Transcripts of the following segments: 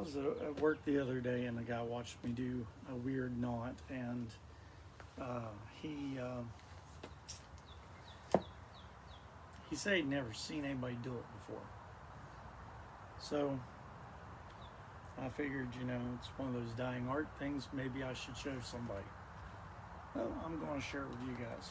was at work the other day and a guy watched me do a weird knot, and he said he'd never seen anybody do it before. So I figured, it's one of those dying art things. Maybe I should show somebody. Well, I'm going to share it with you guys.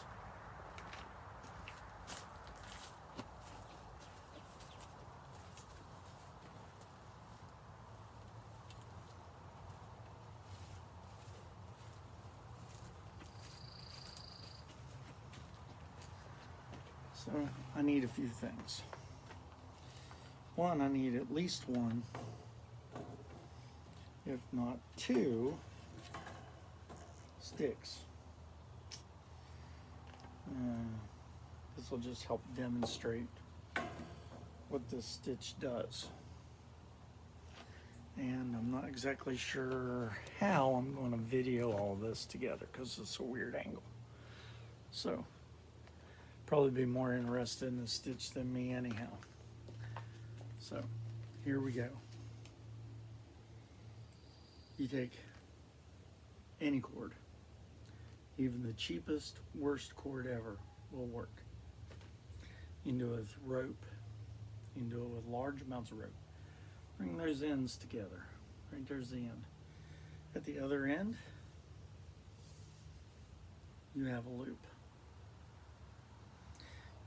So I need a few things. One, I need at least one, if not two, sticks. This will just help demonstrate what this stitch does. And I'm not exactly sure how I'm going to video all this together because it's a weird angle. So, probably be more interested in the stitch than me anyhow. So, here we go. You take any cord, even the cheapest, worst cord ever will work. You can do it with rope, you can do it with large amounts of rope. Bring those ends together. Right there's the end. At the other end, you have a loop.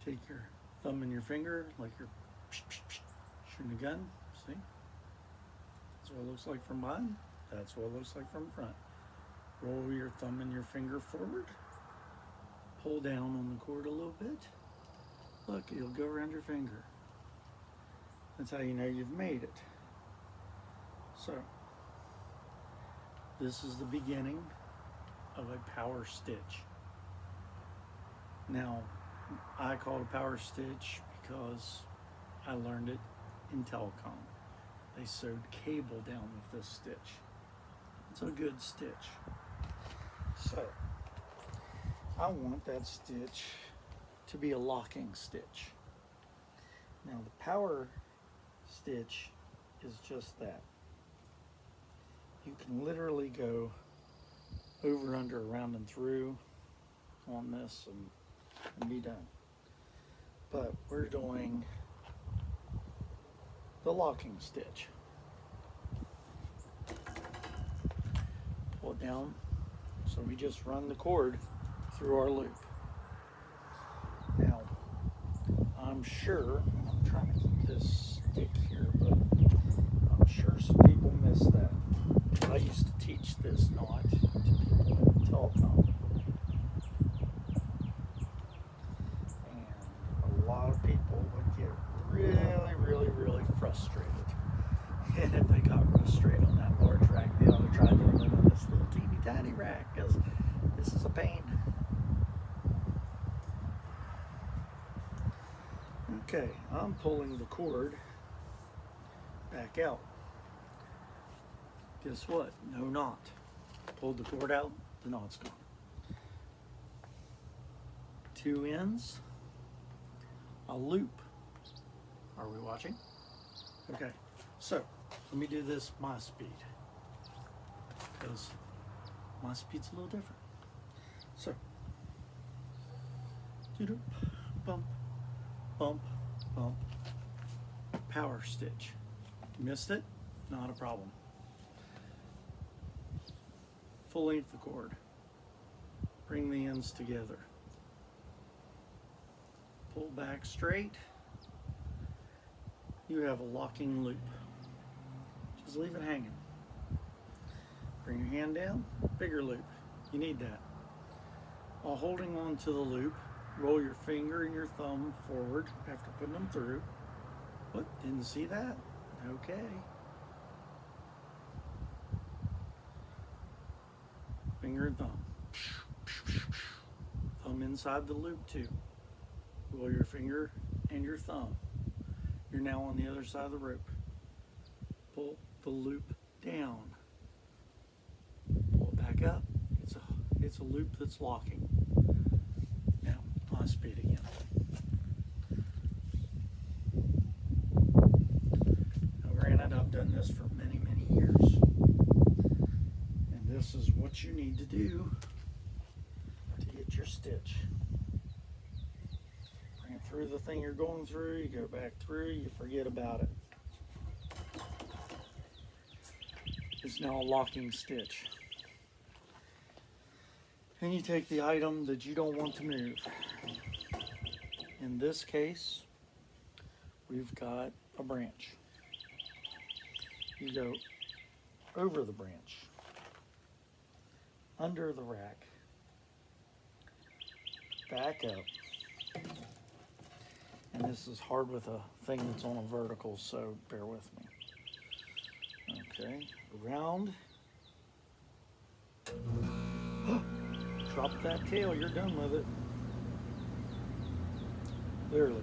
Take your thumb and your finger like you're shooting a gun. See? That's what it looks like from behind. That's what it looks like from front. Roll your thumb and your finger forward. Pull down on the cord a little bit. Look, it'll go around your finger. That's how you know you've made it. So, this is the beginning of a power stitch. Now, I call it a power stitch because I learned it in telecom. They sewed cable down with this stitch. It's a good stitch. So, I want that stitch to be a locking stitch. Now, the power stitch is just that. You can literally go over, under, around, and through on this and be done. But we're doing the locking stitch. Pull it down. So we just run the cord through our loop. Now, I'm sure, I'm trying to keep this stick here, but I'm sure some people miss that. I used to teach this knot to people in telecom. And a lot of people would get really frustrated. And if they got frustrated on that large rack, they ought to try doing it on this little teeny tiny rack, because this is a pain. Okay, I'm pulling the cord back out. Guess what? No knot. Pulled the cord out, the knot's gone. Two ends, a loop. Are we watching? Okay, so let me do this my speed, because my speed's a little different. So, bump, bump, bump, power stitch. Missed it? Not a problem. Full length the cord. Bring the ends together. Pull back straight. You have a locking loop. Just leave it hanging. Bring your hand down, bigger loop. You need that. While holding on to the loop, roll your finger and your thumb forward after putting them through. What? Didn't see that? Okay. Finger and thumb. Thumb inside the loop too. Roll your finger and your thumb. You're now on the other side of the rope. Pull the loop down. Pull it back up. It's a loop that's locking. Now, on speed again. Now, granted, I've done this for many 20 years. And this is what you need to do to get your stitch. Bring it through the thing you're going through, you go back through, you forget about it. It's now a locking stitch. And you take the item that you don't want to move. In this case, we've got a branch. You go over the branch, under the rack, back up. And this is hard with a thing that's on a vertical, so bear with me. Okay, around. Drop that tail, you're done with it. Literally,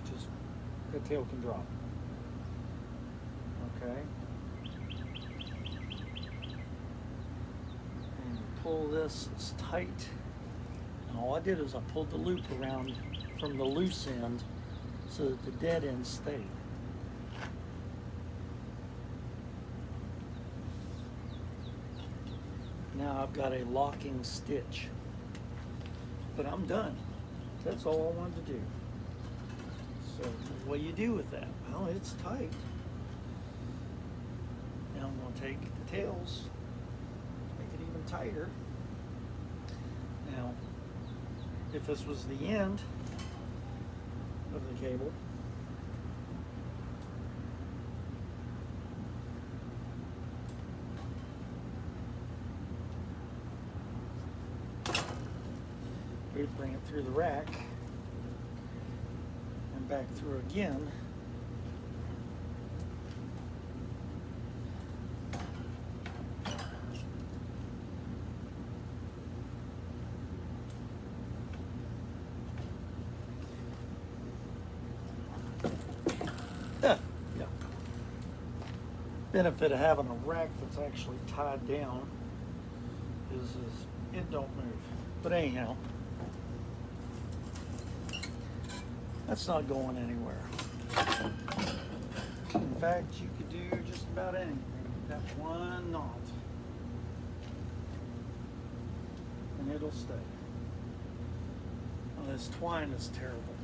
just that tail can drop. Okay. And pull this as tight. And all I did is I pulled the loop around from the loose end so that the dead end stayed. Now I've got a locking stitch, but I'm done. That's all I wanted to do. So what do you do with that? Well, it's tight. Now I'm going to take the tails, make it even tighter. Now, if this was the end of the cable, we'd bring it through the rack and back through again. Yeah. Benefit of having a rack that's actually tied down is it don't move. But anyhow, that's not going anywhere. In fact, you could do just about anything with that one knot, and it'll stay. Well, this twine is terrible,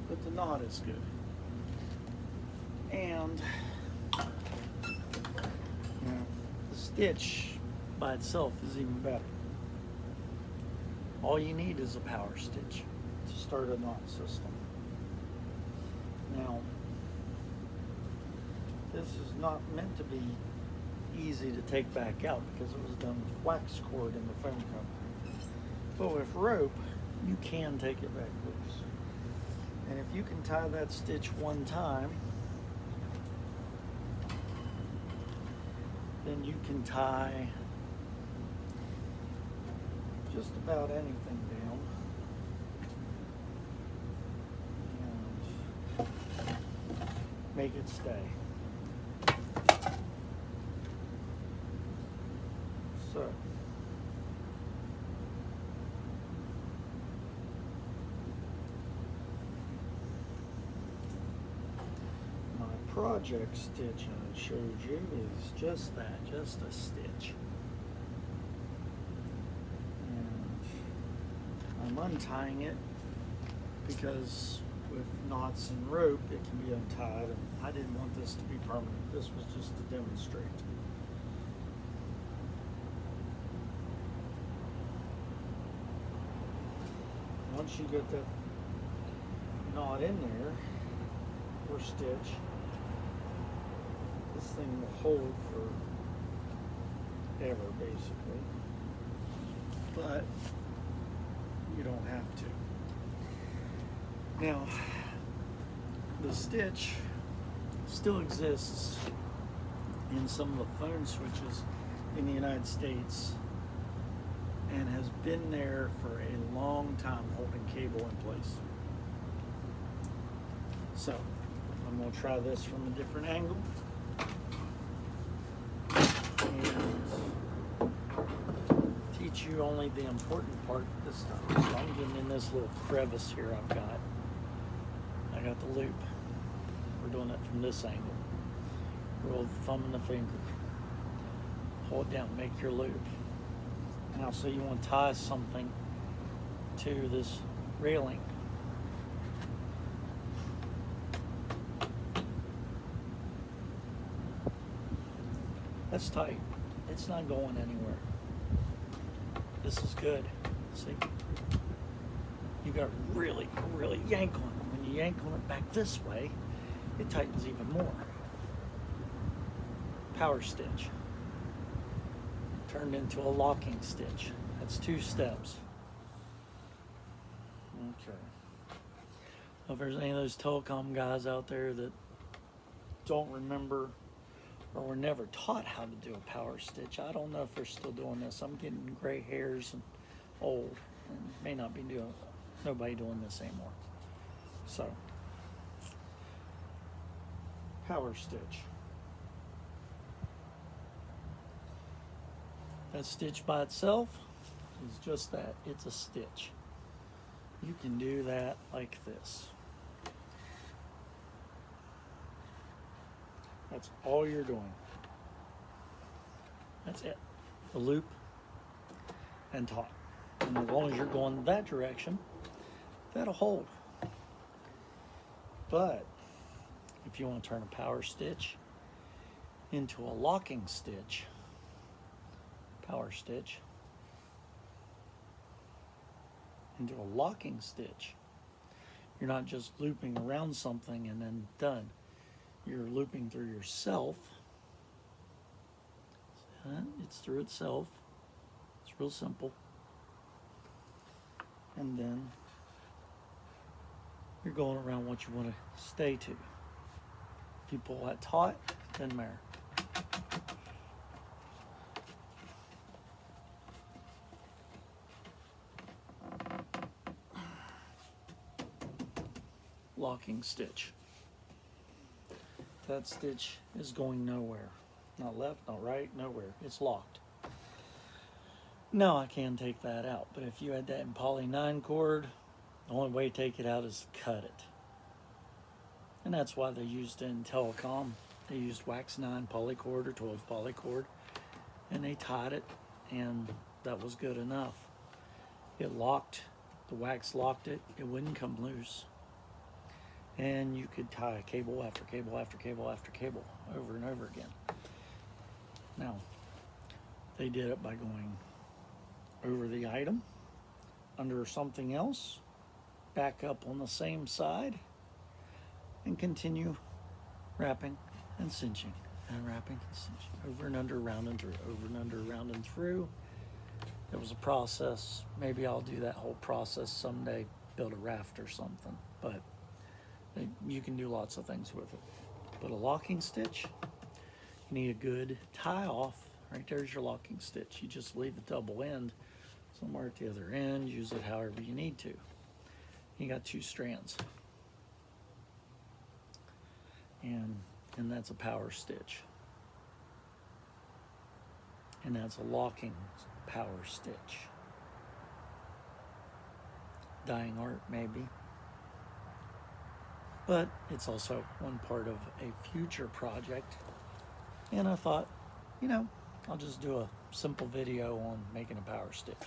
but the knot is good. And the stitch by itself is even better. All you need is a power stitch to start a knot system. Now, this is not meant to be easy to take back out because it was done with wax cord in the foam company. But with rope, you can take it back loose. And if you can tie that stitch one time, then you can tie just about anything down. Make it stay. So, my project stitch I showed you is just that, just a stitch. And I'm untying it because with knots and rope, it can be untied, and I didn't want this to be permanent. This was just to demonstrate. Once you get that knot in there, or stitch, this thing will hold forever, basically. But you don't have to. Now, the stitch still exists in some of the phone switches in the United States and has been there for a long time holding cable in place. So, I'm going to try this from a different angle. And teach you only the important part this time. So I'm getting in this little crevice here I've got. I got the loop. We're doing it from this angle. Roll the thumb and the finger. Pull it down, make your loop. Now, so you want to tie something to this railing. That's tight. It's not going anywhere. This is good. See? You got to really, really yank on it. When you yank on it back this way, it tightens even more. Power stitch. Turned into a locking stitch. That's 2 steps. Okay. Well, if there's any of those telecom guys out there that don't remember or were never taught how to do a power stitch, I don't know if they're still doing this. I'm getting gray hairs and old, and may not be doing, nobody doing this anymore. So, power stitch. That stitch by itself is just that. It's a stitch. You can do that like this. That's all you're doing. That's it. The loop and taut. And as long as you're going that direction, that'll hold. But if you want to turn a power stitch into a locking stitch, power stitch into a locking stitch, you're not just looping around something and then done. You're looping through yourself. It's through itself. It's real simple. And then you're going around what you want to stay to. If you pull that taut, doesn't matter. Locking stitch. That stitch is going nowhere. Not left, not right, nowhere. It's locked. Now I can take that out, but if you had that in poly 9 cord, the only way to take it out is to cut it. And that's why they used it in telecom. They used wax 9 poly cord or 12 poly cord, and they tied it, and that was good enough. It locked, the wax locked it, it wouldn't come loose. And you could tie cable after cable after cable after cable over and over again. Now, they did it by going over the item, under something else, back up on the same side, and continue wrapping and cinching, and wrapping and cinching, over and under, round and through, over and under, round and through. It was a process. Maybe I'll do that whole process someday, build a raft or something, but you can do lots of things with it. But a locking stitch, you need a good tie off. Right there's your locking stitch. You just leave the double end somewhere at the other end. Use it however you need to. You got 2 strands. And that's a power stitch. And that's a locking power stitch. Dying art, maybe. But it's also one part of a future project. And I thought, you know, I'll just do a simple video on making a power stitch.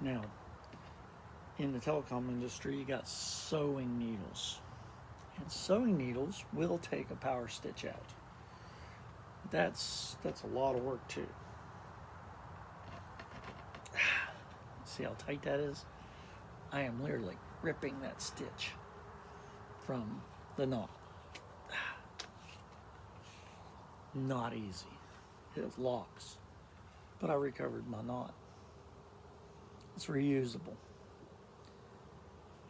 Now, in the telecom industry, you got sewing needles. And sewing needles will take a power stitch out. That's a lot of work too. See how tight that is? I am literally ripping that stitch from the knot. Not easy. It locks. But I recovered my knot. It's reusable.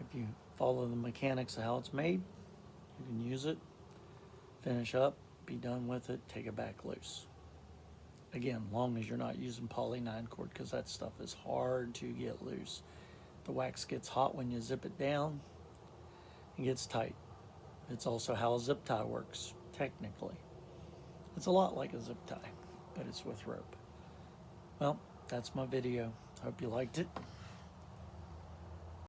If you follow the mechanics of how it's made, you can use it, finish up, be done with it, take it back loose. Again, long as you're not using poly 9 cord, because that stuff is hard to get loose. The wax gets hot when you zip it down. It gets tight. It's also how a zip tie works, technically. It's a lot like a zip tie, but it's with rope. Well, that's my video. Hope you liked it.